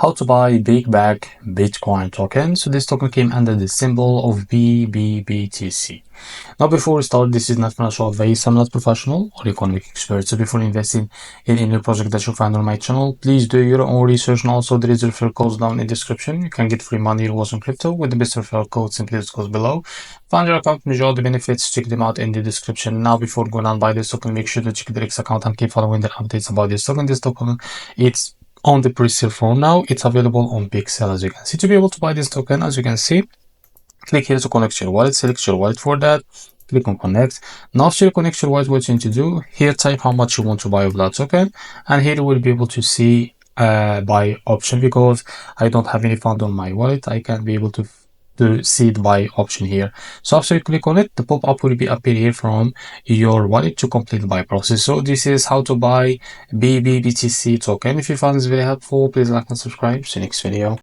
how to buy big bag Bitcoin token. So this token came under the symbol of BBBTC. Now before we start, this is not financial advice. I'm not professional or economic expert. So before investing in any project that you find on my channel, please do your own research. And also there is a referral code down in the description. You can get free money rewards on crypto with the best referral code. Simply just goes below. Find your account, enjoy all the benefits, check them out in the description. Now before going on buy this token, make sure to check the REFERRAL account and keep following the updates about this token. This token, it's on the pre-sale form now. It's available on PayPath, as you can see. To be able to buy this token, as you can see, click here to connect your wallet, select your wallet. For that, click on connect. Now after you connect your wallet, what you need to do here, type how much you want to buy of that token, and here you will be able to see buy option. Because I don't have any fund on my wallet, I can be able to see the buy option here. So after you click on it, the pop-up will be appear here from your wallet to complete the buy process. So this is how to buy BBBTC token. If you found this very helpful, please like and subscribe. See you next video.